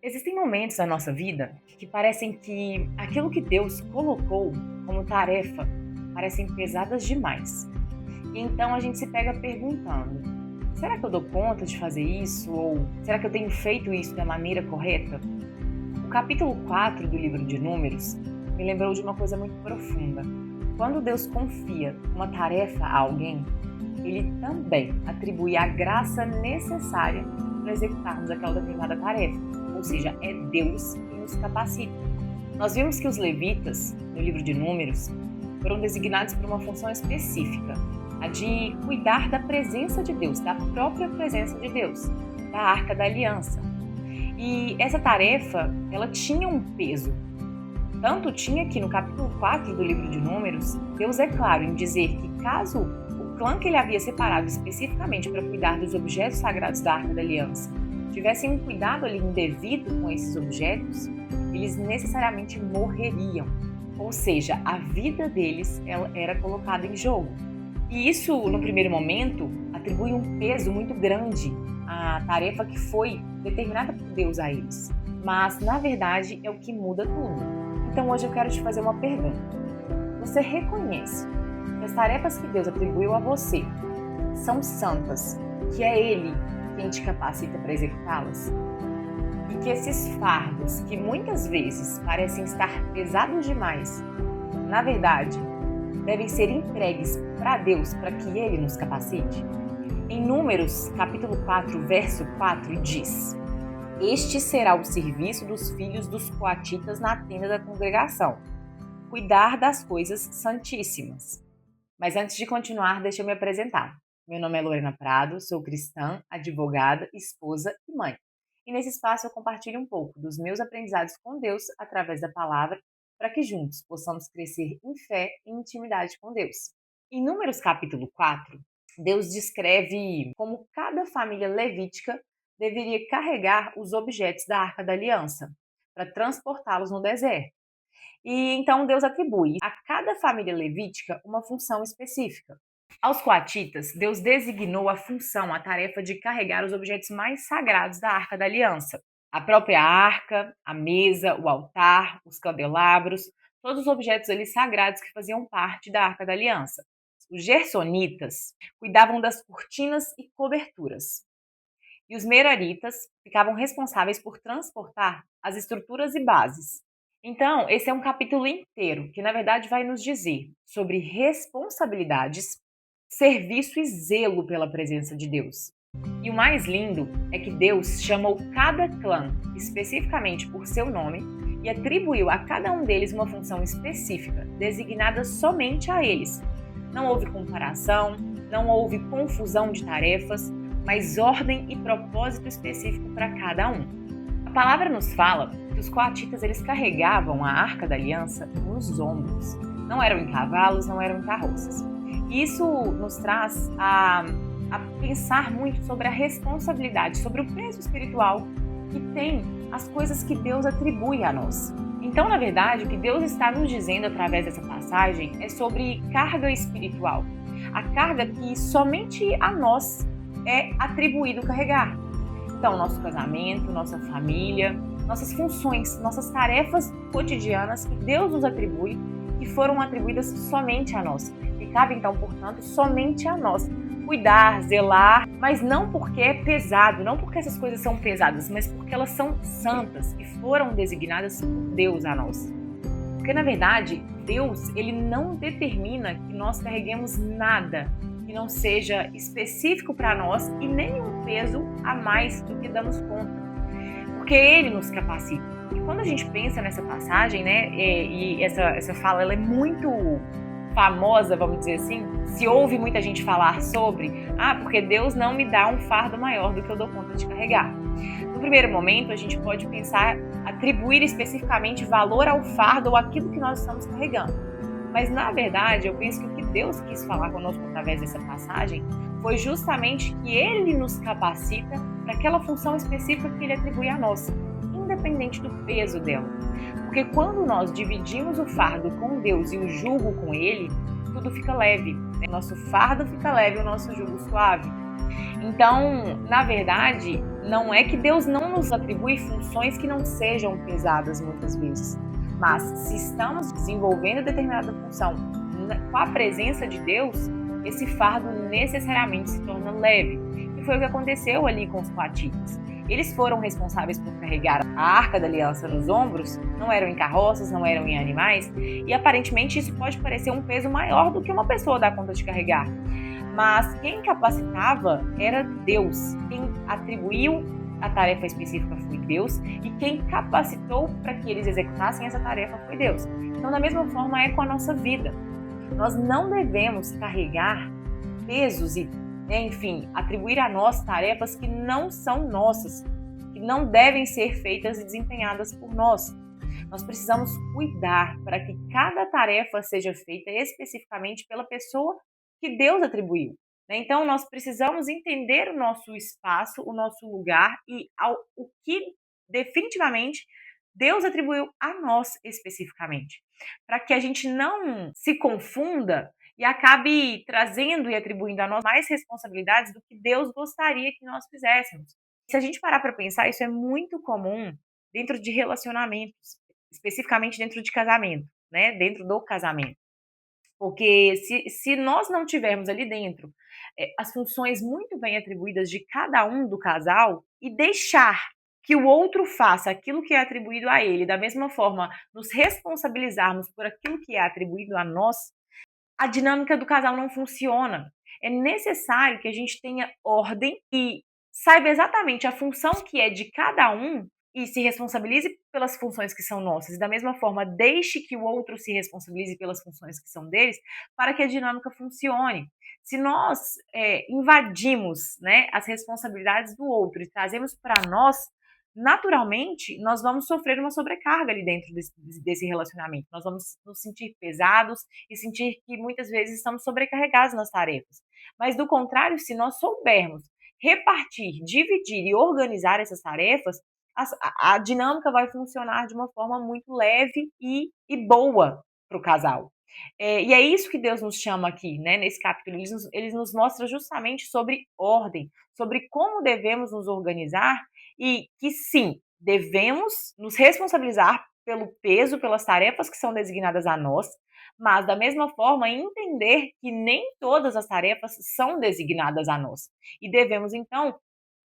Existem momentos na nossa vida que parecem que aquilo que Deus colocou como tarefa parecem pesadas demais. E então a gente se pega perguntando: será que eu dou conta de fazer isso? Ou será que eu tenho feito isso da maneira correta? O capítulo 4 do livro de Números me lembrou de uma coisa muito profunda. Quando Deus confia uma tarefa a alguém, Ele também atribui a graça necessária para executarmos aquela determinada tarefa. Ou seja, é Deus que nos capacita. Nós vimos que os levitas, no livro de Números, foram designados por uma função específica, a de cuidar da presença de Deus, da própria presença de Deus, da Arca da Aliança. E essa tarefa, ela tinha um peso. Tanto tinha que no capítulo 4 do livro de Números, Deus é claro em dizer que caso o clã que ele havia separado especificamente para cuidar dos objetos sagrados da Arca da Aliança tivessem um cuidado ali indevido com esses objetos, eles necessariamente morreriam. Ou seja, a vida deles era colocada em jogo. E isso, no primeiro momento, atribui um peso muito grande à tarefa que foi determinada por Deus a eles. Mas, na verdade, é o que muda tudo. Então, hoje eu quero te fazer uma pergunta. Você reconhece que as tarefas que Deus atribuiu a você são santas, que é Ele quem te capacita para executá-las? E que esses fardos, que muitas vezes parecem estar pesados demais, na verdade, devem ser entregues para Deus para que Ele nos capacite? Em Números, capítulo 4, verso 4, diz: Este será o serviço dos filhos dos coatitas na tenda da congregação, cuidar das coisas santíssimas. Mas antes de continuar, deixa eu me apresentar. Meu nome é Lorena Prado, sou cristã, advogada, esposa e mãe. E nesse espaço eu compartilho um pouco dos meus aprendizados com Deus através da palavra, para que juntos possamos crescer em fé e intimidade com Deus. Em Números capítulo 4, Deus descreve como cada família levítica deveria carregar os objetos da Arca da Aliança para transportá-los no deserto. E então Deus atribui a cada família levítica uma função específica. Aos coatitas, Deus designou a função, a tarefa de carregar os objetos mais sagrados da Arca da Aliança. A própria arca, a mesa, o altar, os candelabros, todos os objetos ali sagrados que faziam parte da Arca da Aliança. Os gersonitas cuidavam das cortinas e coberturas. E os meraritas ficavam responsáveis por transportar as estruturas e bases. Então, esse é um capítulo inteiro que, na verdade, vai nos dizer sobre responsabilidades, serviço e zelo pela presença de Deus. E o mais lindo é que Deus chamou cada clã especificamente por seu nome e atribuiu a cada um deles uma função específica, designada somente a eles. Não houve comparação, não houve confusão de tarefas, mas ordem e propósito específico para cada um. A palavra nos fala que os coatitas eles carregavam a Arca da Aliança nos ombros. Não eram em cavalos, não eram em carroças. Isso nos traz a pensar muito sobre a responsabilidade, sobre o peso espiritual que tem as coisas que Deus atribui a nós. Então, na verdade, o que Deus está nos dizendo através dessa passagem é sobre carga espiritual. A carga que somente a nós é atribuído carregar. Então, nosso casamento, nossa família, nossas funções, nossas tarefas cotidianas que Deus nos atribui, que foram atribuídas somente a nós. E cabe, então, portanto, somente a nós cuidar, zelar, mas não porque é pesado, não porque essas coisas são pesadas, mas porque elas são santas e foram designadas por Deus a nós. Porque, na verdade, Deus, ele não determina que nós carreguemos nada que não seja específico para nós e nenhum peso a mais do que damos conta. Porque Ele nos capacita. E quando a gente pensa nessa passagem, né, e essa fala ela é muito famosa, vamos dizer assim, se ouve muita gente falar sobre, porque Deus não me dá um fardo maior do que eu dou conta de carregar. No primeiro momento, a gente pode pensar, atribuir especificamente valor ao fardo ou àquilo que nós estamos carregando. Mas, na verdade, eu penso que o que Deus quis falar conosco através dessa passagem foi justamente que Ele nos capacita para aquela função específica que Ele atribui a nós, independente do peso dela. Porque quando nós dividimos o fardo com Deus e o jugo com Ele, tudo fica leve. O nosso fardo fica leve, o nosso jugo suave. Então, na verdade, Não é que Deus não nos atribui funções que não sejam pesadas muitas vezes, mas se estamos desenvolvendo determinada função com a presença de Deus, esse fardo necessariamente se torna leve. E foi o que aconteceu ali com os coatitas. Eles foram responsáveis por carregar a Arca da Aliança nos ombros, não eram em carroças, não eram em animais, e aparentemente isso pode parecer um peso maior do que uma pessoa dá conta de carregar. Mas quem capacitava era Deus. Quem atribuiu a tarefa específica foi Deus, e quem capacitou para que eles executassem essa tarefa foi Deus. Então, da mesma forma é com a nossa vida. Nós não devemos carregar pesos e, enfim, atribuir a nós tarefas que não são nossas, que não devem ser feitas e desempenhadas por nós. Nós precisamos cuidar para que cada tarefa seja feita especificamente pela pessoa que Deus atribuiu. Então, nós precisamos entender o nosso espaço, o nosso lugar e o que definitivamente Deus atribuiu a nós especificamente, para que a gente não se confunda e acabe trazendo e atribuindo a nós mais responsabilidades do que Deus gostaria que nós fizéssemos. Se a gente parar para pensar, isso é muito comum dentro de relacionamentos, especificamente dentro de casamento, né? Dentro do casamento. Porque se nós não tivermos ali dentro as funções muito bem atribuídas de cada um do casal e deixar que o outro faça aquilo que é atribuído a ele, da mesma forma nos responsabilizarmos por aquilo que é atribuído a nós, a dinâmica do casal não funciona. É necessário que a gente tenha ordem e saiba exatamente a função que é de cada um e se responsabilize pelas funções que são nossas. E da mesma forma, deixe que o outro se responsabilize pelas funções que são deles para que a dinâmica funcione. Se nós invadimos, né, as responsabilidades do outro e trazemos para nós, naturalmente, nós vamos sofrer uma sobrecarga ali dentro desse relacionamento. Nós vamos nos sentir pesados e sentir que muitas vezes estamos sobrecarregados nas tarefas. Mas, do contrário, se nós soubermos repartir, dividir e organizar essas tarefas, a dinâmica vai funcionar de uma forma muito leve e boa para o casal. E é isso que Deus nos chama aqui, né? Nesse capítulo. Ele nos mostra justamente sobre ordem, sobre como devemos nos organizar e que sim, devemos nos responsabilizar pelo peso, pelas tarefas que são designadas a nós, mas da mesma forma entender que nem todas as tarefas são designadas a nós. E devemos então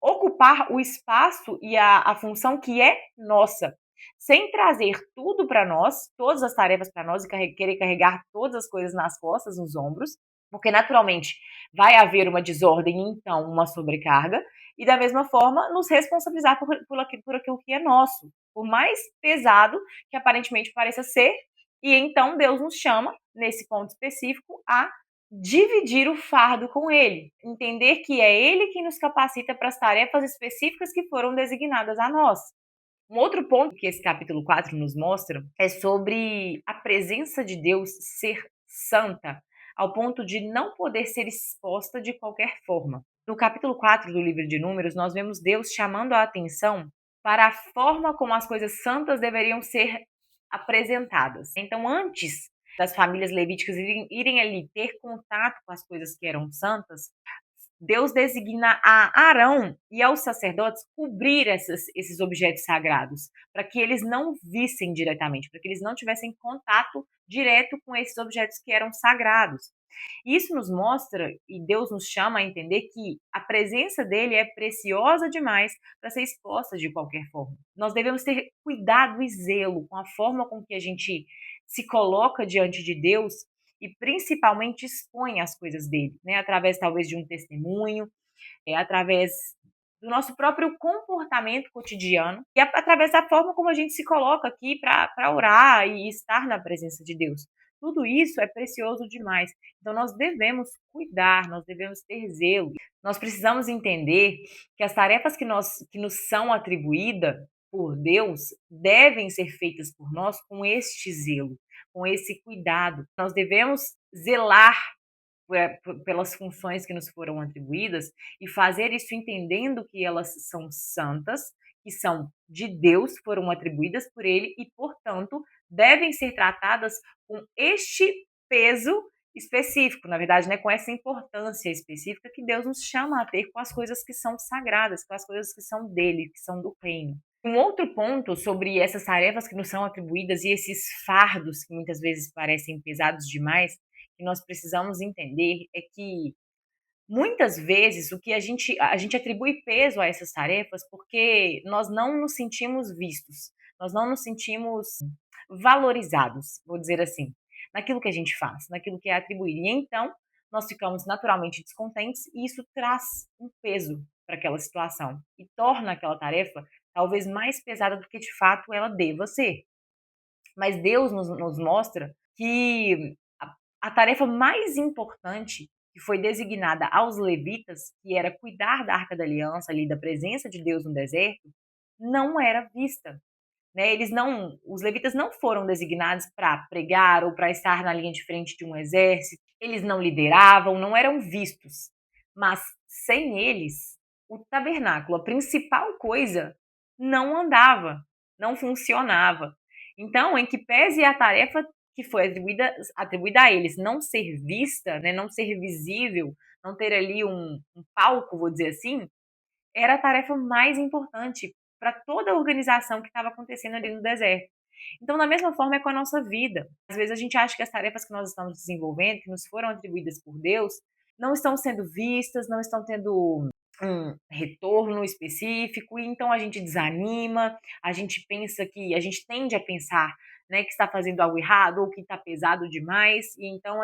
ocupar o espaço e a função que é nossa, sem trazer tudo para nós, todas as tarefas para nós e querer carregar todas as coisas nas costas, nos ombros, porque naturalmente vai haver uma desordem e então uma sobrecarga, e da mesma forma nos responsabilizar por aquilo que é nosso, por mais pesado que aparentemente pareça ser, e então Deus nos chama, nesse ponto específico, a dividir o fardo com ele, entender que é ele quem nos capacita para as tarefas específicas que foram designadas a nós. Um outro ponto que esse capítulo 4 nos mostra é sobre a presença de Deus ser santa, ao ponto de não poder ser exposta de qualquer forma. No capítulo 4 do livro de Números, nós vemos Deus chamando a atenção para a forma como as coisas santas deveriam ser apresentadas. Então, antes das famílias levíticas irem ali ter contato com as coisas que eram santas, Deus designa a Arão e aos sacerdotes cobrir esses objetos sagrados, para que eles não vissem diretamente, para que eles não tivessem contato direto com esses objetos que eram sagrados. Isso nos mostra, e Deus nos chama a entender que a presença dele é preciosa demais para ser exposta de qualquer forma. Nós devemos ter cuidado e zelo com a forma com que a gente se coloca diante de Deus e principalmente expõe as coisas dele, né? Através talvez de um testemunho, através do nosso próprio comportamento cotidiano e através da forma como a gente se coloca aqui para orar e estar na presença de Deus. Tudo isso é precioso demais. Então nós devemos cuidar, nós devemos ter zelo. Nós precisamos entender que as tarefas que nos são atribuídas por Deus devem ser feitas por nós com este zelo, com esse cuidado. Nós devemos zelar pelas funções que nos foram atribuídas e fazer isso entendendo que elas são santas, que são de Deus, foram atribuídas por ele e, portanto, devem ser tratadas com este peso específico, na verdade, né, com essa importância específica que Deus nos chama a ter com as coisas que são sagradas, com as coisas que são dele, que são do reino. Um outro ponto sobre essas tarefas que nos são atribuídas e esses fardos que muitas vezes parecem pesados demais, que nós precisamos entender é que muitas vezes o que a gente atribui peso a essas tarefas porque nós não nos sentimos vistos, nós não nos sentimos valorizados, vou dizer assim, naquilo que a gente faz, naquilo que é atribuído. E então nós ficamos naturalmente descontentes e isso traz um peso para aquela situação e torna aquela tarefa talvez mais pesada do que de fato ela deva ser. Mas Deus nos mostra que a tarefa mais importante que foi designada aos levitas, que era cuidar da Arca da Aliança, ali da presença de Deus no deserto, não era vista. Né? Os levitas não foram designados para pregar ou para estar na linha de frente de um exército. Eles não lideravam, não eram vistos. Mas sem eles, o tabernáculo, a principal coisa, não andava, não funcionava. Então, em que pese a tarefa que foi atribuída a eles não ser vista, né, não ser visível, não ter ali um palco, vou dizer assim, era a tarefa mais importante para toda a organização que estava acontecendo ali no deserto. Então, da mesma forma é com a nossa vida. Às vezes a gente acha que as tarefas que nós estamos desenvolvendo, que nos foram atribuídas por Deus, não estão sendo vistas, não estão tendo um retorno específico, e então a gente desanima, a gente pensa que, a gente tende a pensar, né, que está fazendo algo errado ou que está pesado demais, e então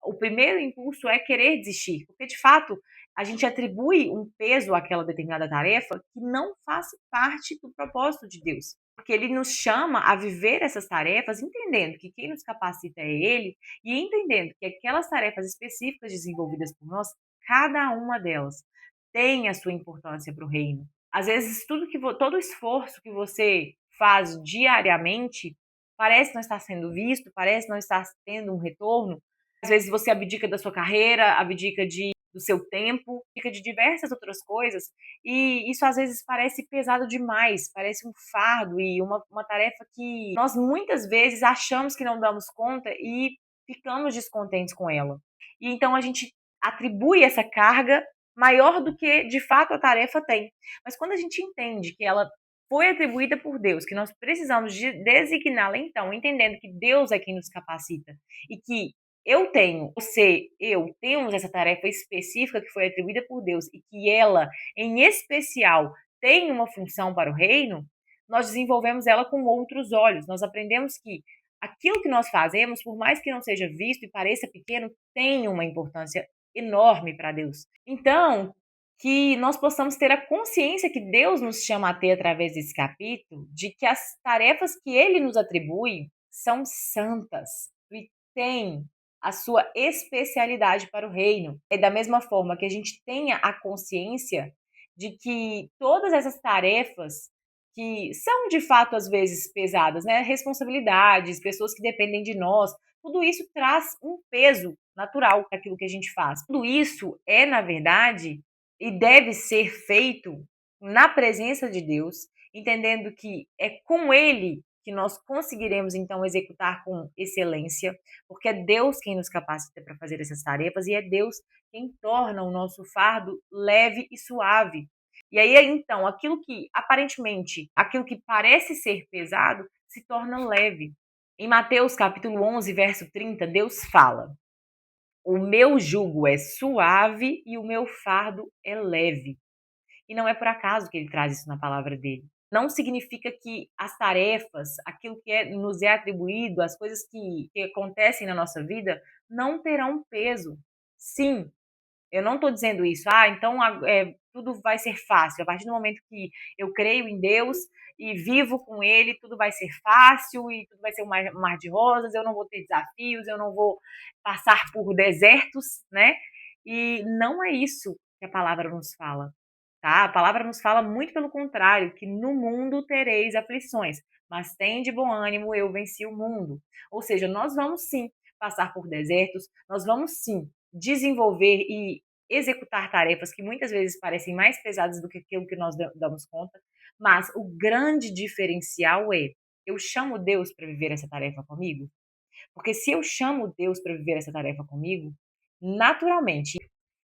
o primeiro impulso é querer desistir, porque de fato a gente atribui um peso àquela determinada tarefa que não faz parte do propósito de Deus. Porque ele nos chama a viver essas tarefas entendendo que quem nos capacita é ele e entendendo que aquelas tarefas específicas desenvolvidas por nós, cada uma delas tem a sua importância para o reino. Às vezes, todo o esforço que você faz diariamente parece não estar sendo visto, parece não estar tendo um retorno. Às vezes você abdica da sua carreira, abdica do seu tempo, abdica de diversas outras coisas, e isso às vezes parece pesado demais, parece um fardo e uma tarefa que nós muitas vezes achamos que não damos conta e ficamos descontentes com ela. E então a gente atribui essa carga maior do que de fato a tarefa tem. Mas quando a gente entende que ela foi atribuída por Deus, que nós precisamos designá-la então, entendendo que Deus é quem nos capacita e que eu temos essa tarefa específica que foi atribuída por Deus e que ela, em especial, tem uma função para o reino, nós desenvolvemos ela com outros olhos. Nós aprendemos que aquilo que nós fazemos, por mais que não seja visto e pareça pequeno, tem uma importância enorme para Deus. Então, que nós possamos ter a consciência que Deus nos chama a ter através desse capítulo, de que as tarefas que Ele nos atribui são santas e têm a sua especialidade para o reino. É da mesma forma que a gente tenha a consciência de que todas essas tarefas que são de fato às vezes pesadas, né? Responsabilidades, pessoas que dependem de nós, tudo isso traz um peso natural para aquilo que a gente faz. Tudo isso é, na verdade, e deve ser feito na presença de Deus, entendendo que é com Ele que nós conseguiremos então executar com excelência, porque é Deus quem nos capacita para fazer essas tarefas e é Deus quem torna o nosso fardo leve e suave. E aí então, aquilo que parece ser pesado, se torna leve. Em Mateus capítulo 11, verso 30, Deus fala: "O meu jugo é suave e o meu fardo é leve." E não é por acaso que ele traz isso na palavra dele. Não significa que as tarefas, aquilo que nos é atribuído, as coisas que acontecem na nossa vida, não terão peso. Sim, eu não estou dizendo isso. Então tudo vai ser fácil. A partir do momento que eu creio em Deus e vivo com Ele, tudo vai ser fácil e tudo vai ser um mar de rosas. Eu não vou ter desafios, eu não vou passar por desertos, né? E não é isso que a palavra nos fala. Tá? A palavra nos fala muito pelo contrário, que no mundo tereis aflições, mas tende bom ânimo, eu venci o mundo. Ou seja, nós vamos sim passar por desertos, nós vamos sim desenvolver e executar tarefas que muitas vezes parecem mais pesadas do que aquilo que nós damos conta, mas o grande diferencial é: eu chamo Deus para viver essa tarefa comigo? Porque se eu chamo Deus para viver essa tarefa comigo, naturalmente,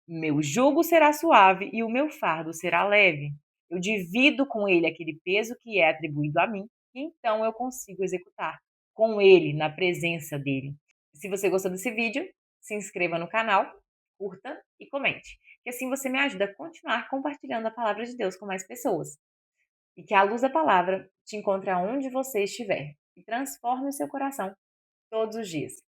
meu jugo será suave e o meu fardo será leve. Eu divido com ele aquele peso que é atribuído a mim, e então eu consigo executar com ele, na presença dele. Se você gostou desse vídeo, se inscreva no canal, curta e comente, que assim você me ajuda a continuar compartilhando a palavra de Deus com mais pessoas. E que a luz da palavra te encontre aonde você estiver e transforme o seu coração todos os dias.